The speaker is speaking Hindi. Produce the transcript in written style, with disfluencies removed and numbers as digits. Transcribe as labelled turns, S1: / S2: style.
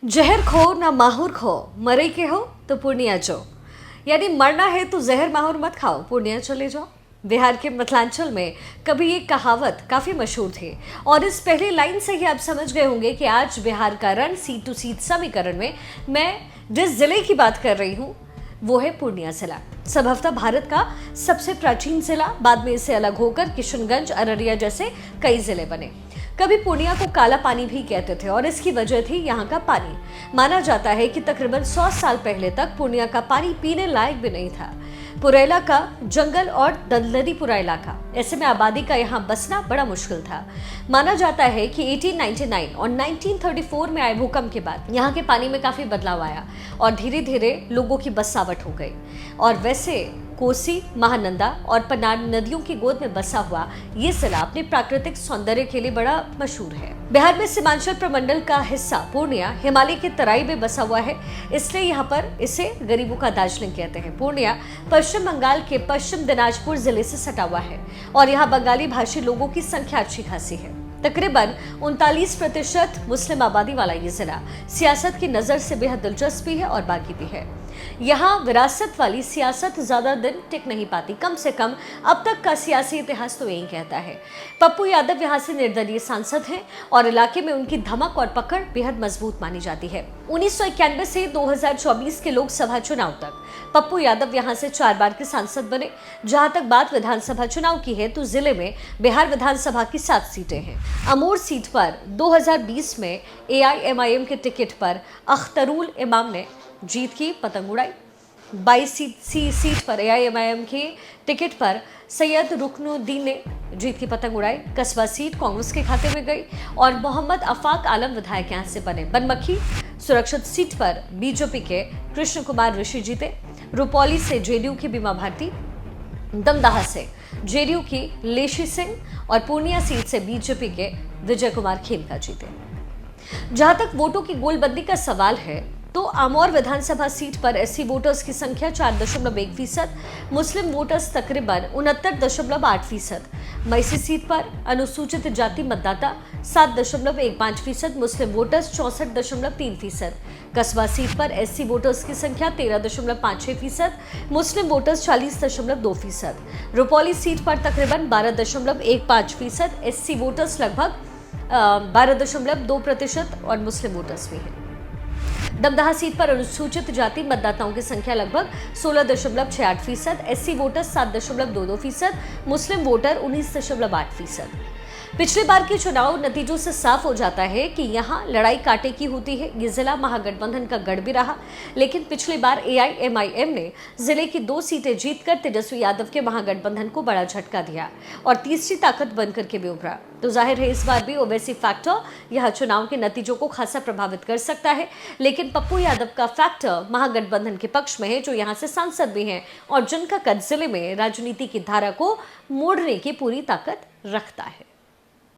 S1: जहर खो ना माहौर खो, मरे के हो तो पूर्णिया जो। यानी मरना है तो जहर माहौर मत खाओ, पूर्णिया चले जाओ। बिहार के मिथिलांचल में कभी ये कहावत काफी मशहूर थी और इस पहली लाइन से ही आप समझ गए होंगे कि आज बिहार का रण सीट टू सीट समीकरण में मैं जिस जिले की बात कर रही हूँ वो है पूर्णिया जिला। संभवतः भारत का सबसे प्राचीन जिला, बाद में इसे अलग होकर किशनगंज, अररिया जैसे कई जिले बने। कभी पूर्णिया को काला पानी भी कहते थे और इसकी वजह थी यहाँ का पानी। माना जाता है कि तकरीबन 100 साल पहले तक पूर्णिया का पानी पीने लायक भी नहीं था। पुरेला का जंगल और दलदलीपुरा इलाका, ऐसे में आबादी का यहाँ बसना बड़ा मुश्किल था। माना जाता है कि 1899 और 1934 में आए भूकंप के बाद यहाँ के पानी में काफी बदलाव आया और धीरे धीरे लोगों की बसावट हो गई। और वैसे कोसी, महानंदा और पनार नदियों की गोद में बसा हुआ ये जिला अपने प्राकृतिक सौंदर्य के लिए बड़ा मशहूर है। बिहार में सीमांचल प्रमंडल का हिस्सा पूर्णिया हिमालय की तराई में बसा हुआ है, इसलिए यहाँ पर इसे गरीबों का दार्जिलिंग कहते हैं। पूर्णिया पश्चिम बंगाल के पश्चिम दिनाजपुर जिले से सटा हुआ है और यहाँ बंगाली भाषी लोगों की संख्या अच्छी खासी है। तकरीबन 39% मुस्लिम आबादी वाला ये जिला सियासत की नजर से बेहद दिलचस्पी है और बाकी भी है। यहाँ विरासत वाली सियासत ज्यादा दिन टिक नहीं पाती, कम से कम अब तक का सियासी इतिहास तो यही कहता है। पप्पू यादव यहाँ से निर्दलीय सांसद हैं और इलाके में उनकी धमक और पकड़ बेहद मजबूत मानी जाती है। 1991 से 2024 के लोकसभा चुनाव तक पप्पू यादव यहाँ से 4 बार के सांसद बने। जहां तक बात विधानसभा चुनाव की है तो जिले में बिहार विधानसभा की 7 सीटें हैं। अमूर सीट पर 2020 में AIMIM के टिकट पर अख्तरुल इमाम ने जीत की पतंग उड़ाई। 22 सीट पर AIMIM के टिकट पर सैयद रुकनुद्दीन ने जीत की पतंग उड़ाई। कस्बा सीट कांग्रेस के खाते में गई और मोहम्मद आफाक आलम विधायक यहाँ से बने। बनमखी सुरक्षित सीट पर बीजेपी के कृष्ण कुमार ऋषि जीते। रुपौली से JDU की बीमा भारती, दमदाहा से JDU की लेशी सिंह और पूर्णिया सीट से बीजेपी के विजय कुमार खेमका जीते। जहां तक वोटों की गोलबंदी का सवाल है तो आमौर विधानसभा सीट पर SC वोटर्स की संख्या 4.1%, मुस्लिम वोटर्स तकरीबन 69.8%। मैसी सीट पर अनुसूचित जाति मतदाता 7.15%, मुस्लिम वोटर्स 64.3%। कस्बा सीट पर SC वोटर्स की संख्या 13.56%, मुस्लिम वोटर्स 40.2%। रुपौली सीट पर तकरीबन 12.15%, SC वोटर्स लगभग 12.2% और मुस्लिम वोटर्स भी हैं। दमदाहा सीट पर अनुसूचित जाति मतदाताओं की संख्या लगभग 16.68%, SC वोटर 7.22%, मुस्लिम वोटर 19.8%। पिछली बार के चुनाव नतीजों से साफ हो जाता है कि यहाँ लड़ाई कांटे की होती है। ये जिला महागठबंधन का गढ़ भी रहा, लेकिन पिछली बार AIMIM ने जिले की 2 सीटें जीतकर तेजस्वी यादव के महागठबंधन को बड़ा झटका दिया और तीसरी ताकत बनकर के भी उभरा। तो जाहिर है इस बार भी ओवैसी फैक्टर यह चुनाव के नतीजों को खासा प्रभावित कर सकता है, लेकिन पप्पू यादव का फैक्टर महागठबंधन के पक्ष में है, जो यहाँ से सांसद भी हैं और जिनका कद जिले में राजनीति की धारा को मोड़ने की पूरी ताकत रखता है।